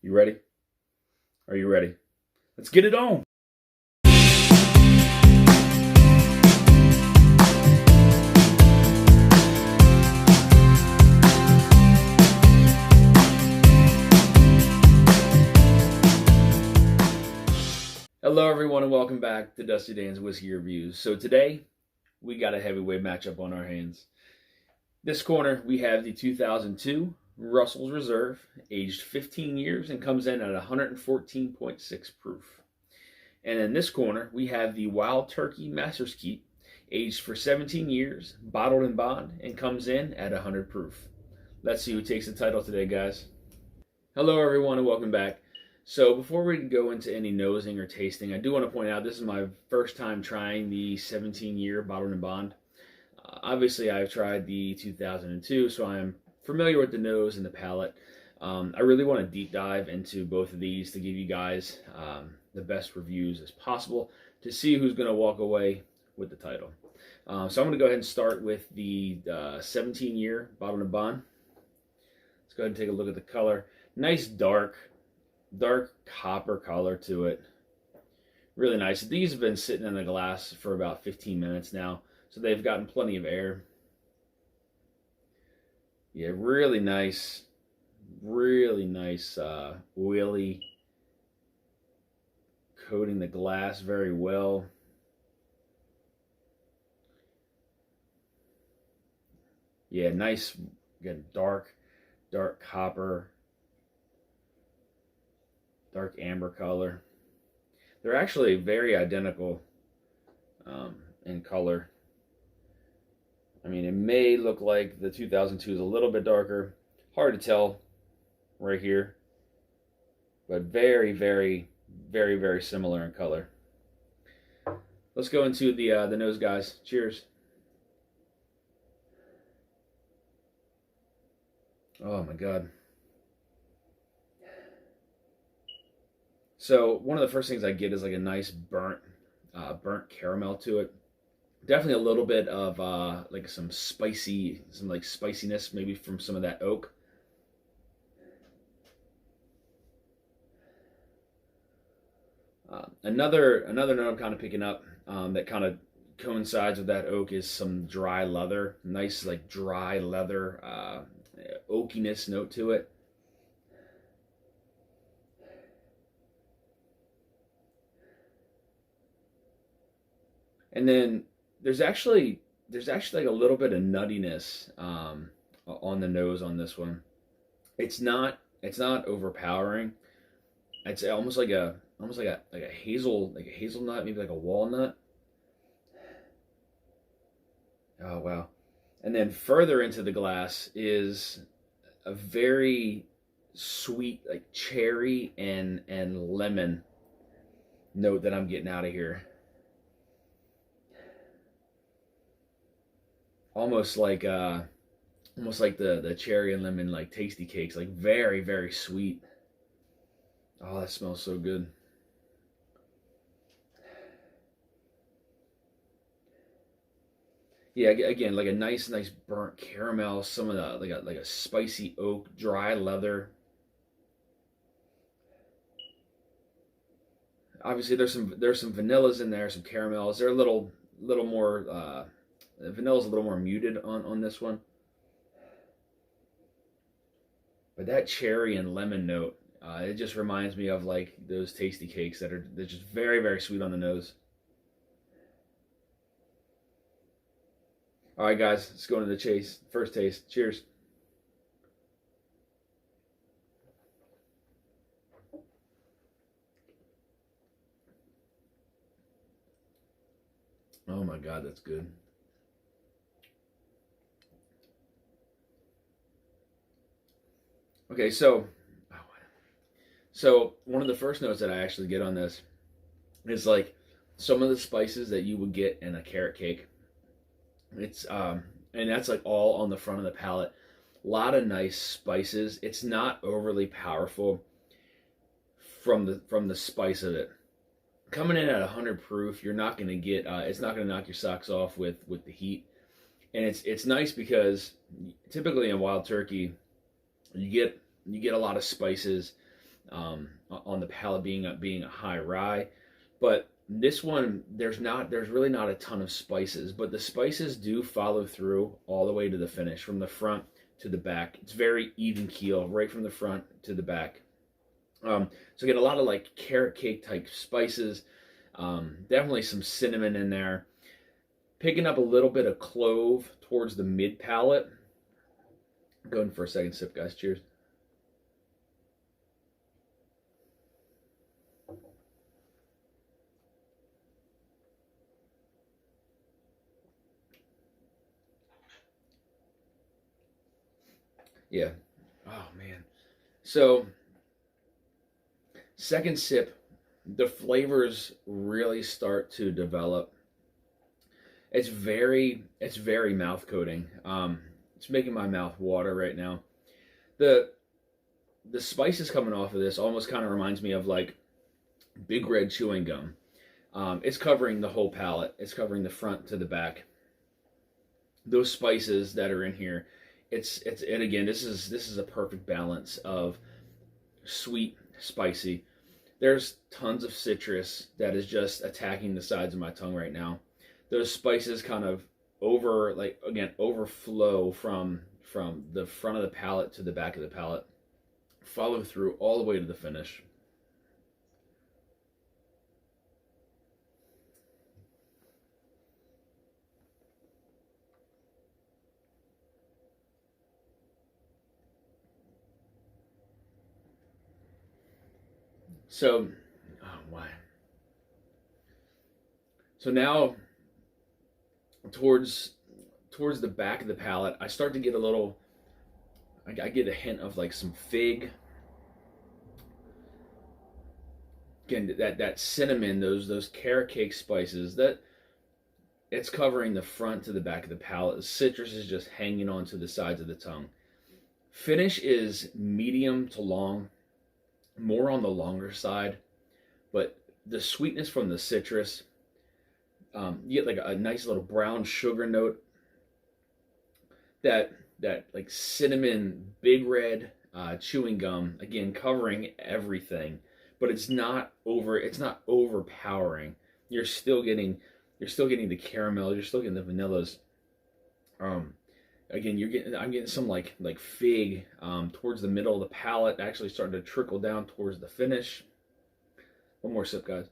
You ready? Are you ready? Let's get it on. Hello everyone and welcome back to Dusty Dan's Whiskey Reviews. So today we got a heavyweight matchup on our hands. This corner we have the 2002 Russell's Reserve, aged 15 years and comes in at 114.6 proof. And in this corner we have the Wild Turkey Master's Keep, aged for 17 years, bottled in bond, and comes in at 100 proof. Let's see who takes the title today, guys. Hello everyone and welcome back. So before we go into any nosing or tasting, I do want to point out this is my first time trying the 17-year bottled in bond. Obviously, I've tried the 2002, so I'm familiar with the nose and the palate. I really want to deep dive into both of these to give you guys the best reviews as possible to see who's going to walk away with the title. So I'm going to go ahead and start with the 17-year bottled in bond. Let's go ahead and take a look at the color. Nice dark copper color to it. Really nice. These have been sitting in the glass for about 15 minutes now, so they've gotten plenty of air. Yeah, really nice oily, coating the glass very well. Yeah, nice, again, dark copper, dark amber color. They're actually very identical in color. I mean, it may look like the 2002 is a little bit darker. Hard to tell right here. But very, very, very, very similar in color. Let's go into the nose, guys. Cheers. Oh my God. So one of the first things I get is like a nice burnt caramel to it. Definitely a little bit of like some spiciness, maybe from some of that oak. Another note I'm kind of picking up that kind of coincides with that oak is some dry leather. Nice like dry leather oakiness note to it. And then there's actually like a little bit of nuttiness on the nose on this one. It's not overpowering. It's almost like a hazelnut, maybe like a walnut. Oh wow. And then further into the glass is a very sweet like cherry and lemon note that I'm getting out of here. Almost like the cherry and lemon like tasty cakes, like very, very sweet. Oh, that smells so good. Yeah, again, like a nice burnt caramel, some of the like a spicy oak, dry leather. Obviously there's some vanillas in there, some caramels. They're a little more the vanilla's a little more muted on this one. But that cherry and lemon note, it just reminds me of like those tasty cakes they're just very, very sweet on the nose. All right, guys, let's go into the chase. First taste. Cheers. Oh my God, that's good. Okay, so one of the first notes that I actually get on this is like some of the spices that you would get in a carrot cake. It's and that's like all on the front of the palate. A lot of nice spices. It's not overly powerful from the spice of it. Coming in at 100 proof, you're not going to get it's not going to knock your socks off with the heat. And it's nice because typically in wild turkey you get a lot of spices on the palate being a high rye. But this one, there's really not a ton of spices, but the spices do follow through all the way to the finish, from the front to the back. It's very even keel, right from the front to the back. So get a lot of like carrot cake type spices, definitely some cinnamon in there. Picking up a little bit of clove towards the mid palate. Going for a second sip, guys. Cheers. Yeah. Oh man. So second sip, the flavors really start to develop. It's very mouth coating. It's making my mouth water right now. The spices coming off of this almost kind of reminds me of like Big Red chewing gum. It's covering the whole palate. It's covering the front to the back. Those spices that are in here, and again, this is a perfect balance of sweet, spicy. There's tons of citrus that is just attacking the sides of my tongue right now. Those spices kind of overflow from the front of the palate to the back of the palate, follow through all the way to the finish. So, oh, why? So now towards the back of the palate, I start to get a little. I get a hint of like some fig. Again, that cinnamon, those carrot cake spices, that it's covering the front to the back of the palate. The citrus is just hanging onto the sides of the tongue. Finish is medium to long, more on the longer side, but the sweetness from the citrus, you get like a nice little brown sugar note. That like cinnamon Big Red chewing gum, again covering everything, but it's not overpowering. You're still getting the caramel. You're still getting the vanillas. Again, I'm getting some like fig towards the middle of the palate, actually starting to trickle down towards the finish. One more sip, guys.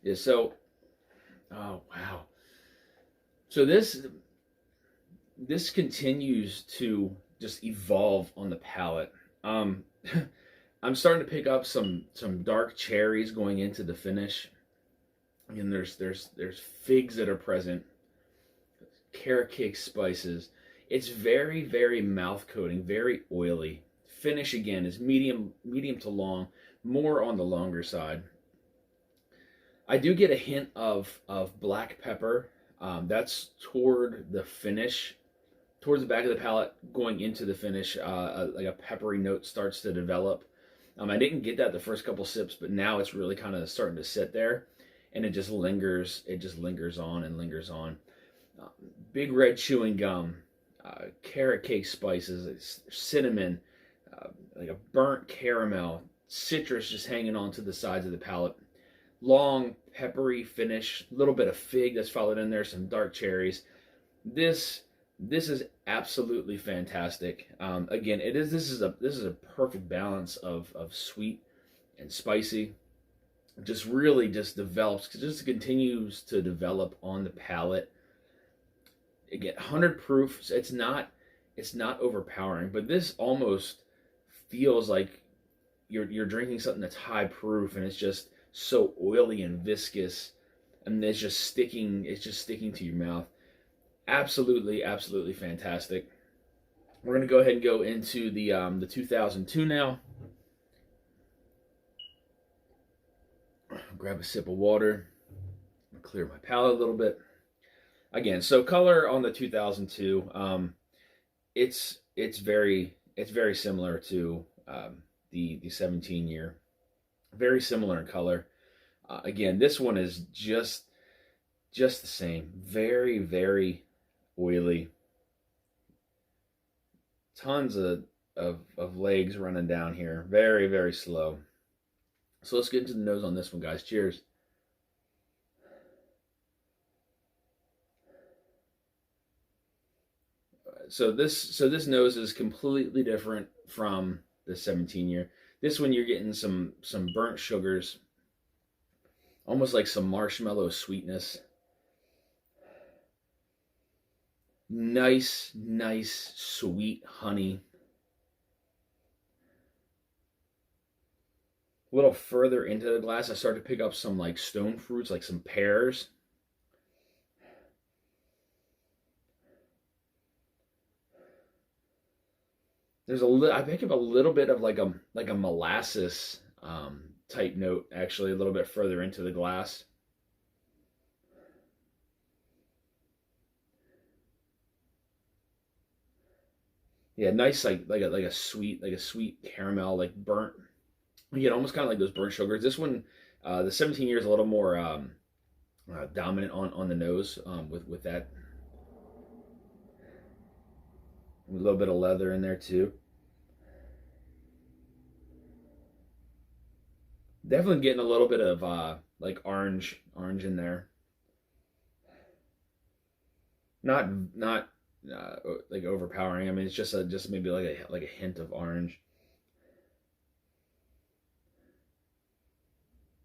Yeah, so, oh wow. So this continues to just evolve on the palate. I'm starting to pick up some dark cherries going into the finish. And there's figs that are present, carrot cake spices. It's very mouth coating, very oily. Finish again is medium to long, more on the longer side. I do get a hint of black pepper. That's toward the finish, towards the back of the palate, going into the finish. Like a peppery note starts to develop. I didn't get that the first couple sips, but now it's really kind of starting to sit there, and it just lingers. It just lingers on and lingers on. Big Red chewing gum, carrot cake spices, cinnamon, like a burnt caramel, citrus just hanging on to the sides of the palate. Long, peppery finish, a little bit of fig that's followed in there, some dark cherries. This is absolutely fantastic. Again, this is a perfect balance of sweet and spicy. Just really just develops, just continues to develop on the palate. Again, 100 proof. It's not overpowering, but this almost feels like you're drinking something that's high proof, and it's just so oily and viscous, and it's just sticking to your mouth. Absolutely fantastic. We're gonna go ahead and go into the 2002 now. Grab a sip of water, clear my palate a little bit. Again, so color on the 2002, it's very similar to the 17 year. Very similar in color. Again, this one is just the same. Very, very oily. Tons of legs running down here. Very, very slow. So let's get into the nose on this one, guys. Cheers. So this nose is completely different from the 17 year. This one you're getting some burnt sugars, almost like some marshmallow sweetness. Nice, nice, sweet honey. A little further into the glass, I start to pick up some like stone fruits, like some pears. I pick up a little bit of like a molasses type note, actually, a little bit further into the glass. Yeah, nice like a sweet caramel, like burnt. Again, almost kind of like those burnt sugars. This one, the 17 years, a little more dominant on the nose with that. A little bit of leather in there too. Definitely getting a little bit of like orange in there. Not like overpowering. I mean, it's just maybe like a hint of orange.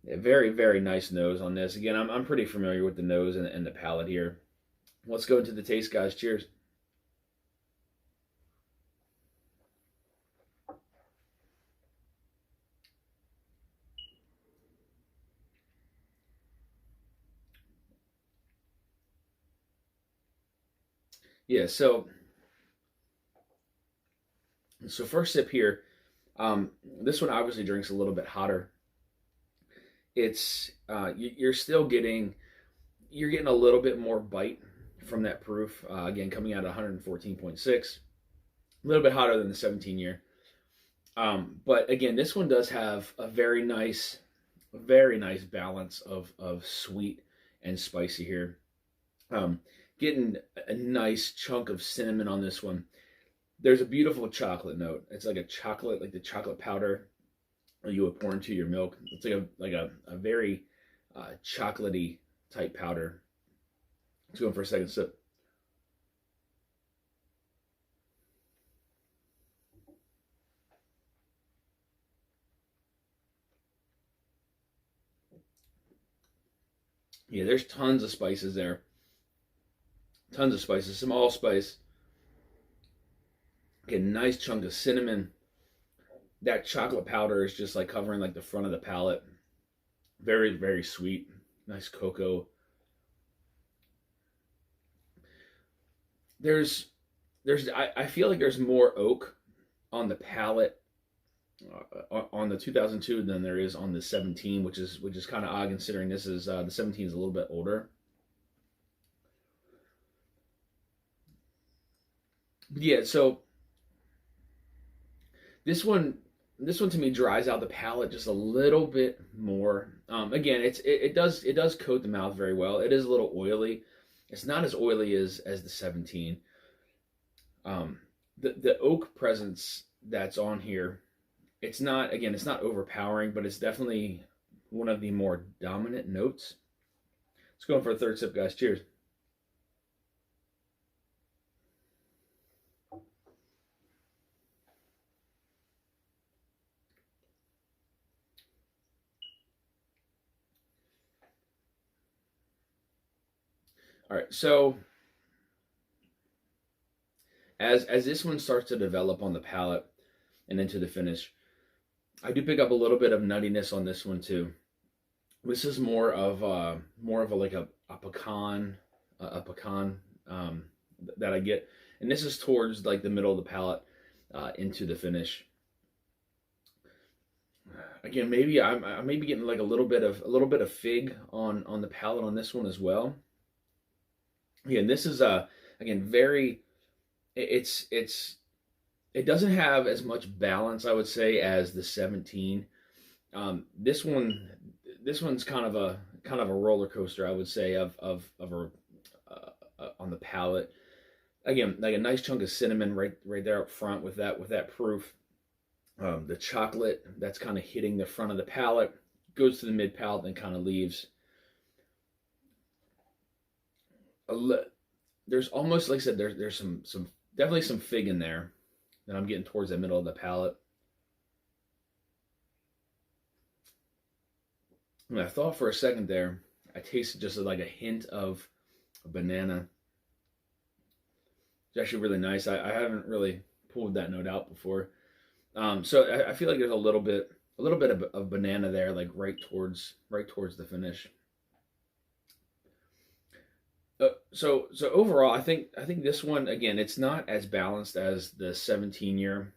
Yeah, very, very nice nose on this. Again, I'm pretty familiar with the nose and the palate here. Let's go into the taste, guys. Cheers. Yeah, so first sip here. This one obviously drinks a little bit hotter. It's you're getting a little bit more bite from that proof. Again, coming out at 114.6, a little bit hotter than the 17 year. But again, this one does have a very nice balance of sweet and spicy here. Getting a nice chunk of cinnamon on this one. There's a beautiful chocolate note. It's like a chocolate, like the chocolate powder you would pour into your milk. It's like a very chocolatey type powder. Let's go in for a second sip. Yeah, there's tons of spices there. Tons of spices, some allspice. Get a nice chunk of cinnamon. That chocolate powder is just like covering like the front of the palate. Very, very sweet. Nice cocoa. I feel like there's more oak on the palate on the 2002 than there is on the 17, which is kind of odd considering this is the 17 is a little bit older. But yeah, so this one to me dries out the palate just a little bit more. Again, it does coat the mouth very well. It is a little oily. It's not as oily as the 17. The oak presence that's on here, it's not overpowering, but it's definitely one of the more dominant notes. Let's go in for a third sip, guys. Cheers. All right, so as this one starts to develop on the palate and into the finish, I do pick up a little bit of nuttiness on this one too. This is more of a like a pecan that I get, and this is towards like the middle of the palate into the finish. Again, I may be getting like a little bit of fig on the palate on this one as well. Again, this is again very it's It doesn't have as much balance, I would say, as the 17. This one's kind of a roller coaster, I would say, of a on the palate. Again, like a nice chunk of cinnamon right there up front with that proof. The chocolate that's kind of hitting the front of the palate goes to the mid palate and kind of leaves there's almost, like I said, there's some definitely some fig in there that I'm getting towards the middle of the palate. And I thought for a second there, I tasted just like a hint of a banana. It's actually really nice. I haven't really pulled that note out before. So I feel like there's a little bit of banana there, like right towards the finish. So overall, I think this one, again, it's not as balanced as the 17 year,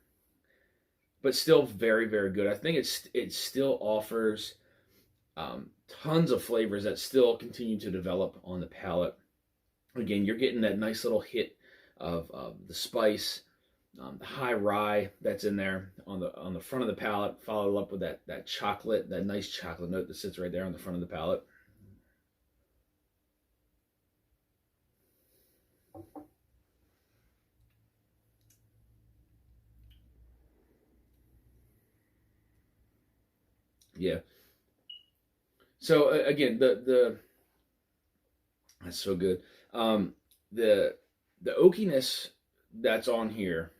but still very, very good. I think it still offers tons of flavors that still continue to develop on the palate. Again, you're getting that nice little hit of the spice, the high rye that's in there on the front of the palate, followed up with that chocolate, that nice chocolate note that sits right there on the front of the palate. Yeah. So again, the that's so good. The oakiness that's on here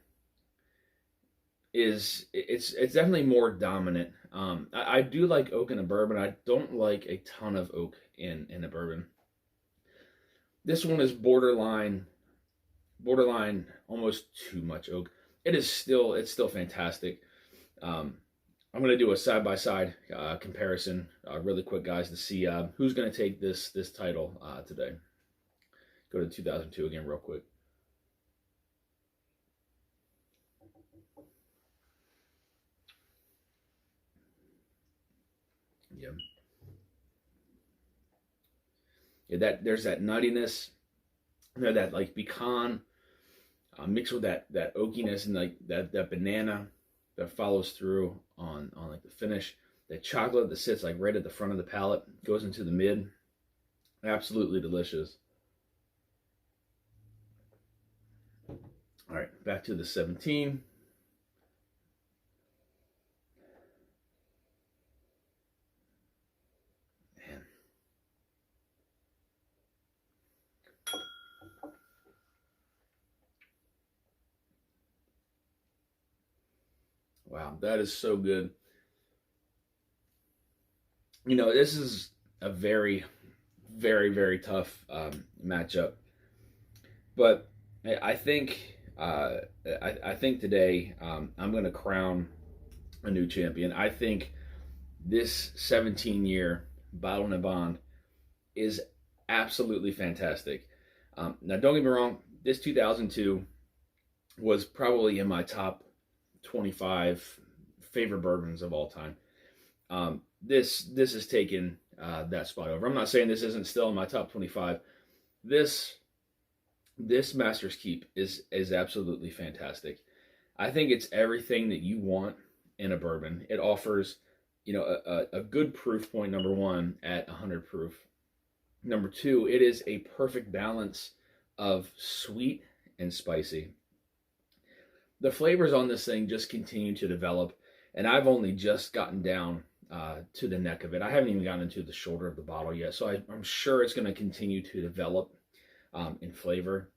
it's definitely more dominant. I do like oak in a bourbon. I don't like a ton of oak in a bourbon. This one is borderline almost too much oak. It's still fantastic. I'm going to do a side-by-side comparison really quick, guys, to see who's going to take this title today. Go to 2002 again real quick. Yeah. Yeah, there's that nuttiness, that like pecan mixed with that oakiness and like that banana that follows through on like the finish. That chocolate that sits like right at the front of the palate goes into the mid. Absolutely delicious. All right, back to the 17. Man. Wow, that is so good. You know, this is a very, very, very tough matchup. But I think I think today I'm going to crown a new champion. I think this 17-year Bottle and Bond is absolutely fantastic. Now, don't get me wrong. This 2002 was probably in my top 25 favorite bourbons of all time. This has taken that spot over. I'm not saying this isn't still in my top 25. This Master's Keep is absolutely fantastic. I think it's everything that you want in a bourbon. It offers, a good proof point, number one, at 100 proof. Number two, it is a perfect balance of sweet and spicy. The flavors on this thing just continue to develop, and I've only just gotten down to the neck of it. I haven't even gotten into the shoulder of the bottle yet, so I'm sure it's going to continue to develop in flavor.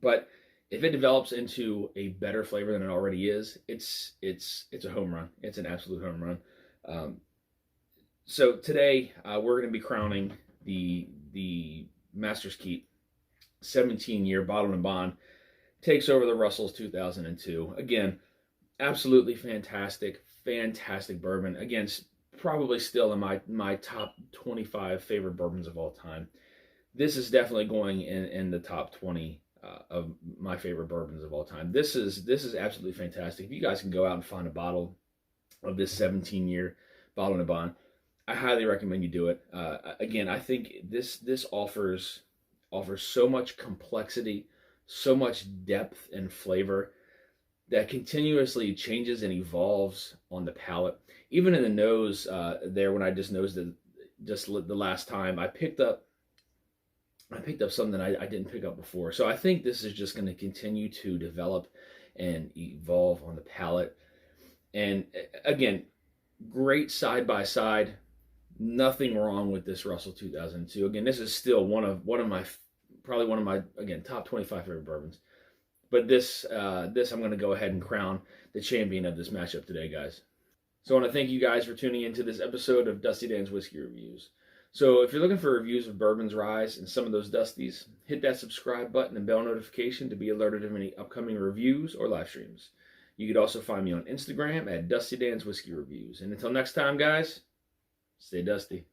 But if it develops into a better flavor than it already is, it's a home run. It's an absolute home run. So today we're going to be crowning the Master's Keep 17-year Bottle and Bond. Takes over the Russell's 2002. Again, absolutely fantastic bourbon. Again, probably still in my top 25 favorite bourbons of all time. This is definitely going in the top 20 of my favorite bourbons of all time. This is absolutely fantastic. If you guys can go out and find a bottle of this 17-year Bottle and Bond, I highly recommend you do it. Again, I think this offers so much complexity, so much depth and flavor. that continuously changes and evolves on the palate. Even in the nose, there when I just nosed it, just the last time I picked up something I didn't pick up before. So I think this is just going to continue to develop and evolve on the palate. And again, great side by side. Nothing wrong with this Russell 2002. Again, this is still one of my probably one of my again top 25 favorite bourbons. But this I'm going to go ahead and crown the champion of this matchup today, guys. So I want to thank you guys for tuning into this episode of Dusty Dan's Whiskey Reviews. So if you're looking for reviews of Bourbon's Rise and some of those Dusties, hit that subscribe button and bell notification to be alerted of any upcoming reviews or live streams. You could also find me on Instagram at Dusty Dan's Whiskey Reviews. And until next time, guys, stay dusty.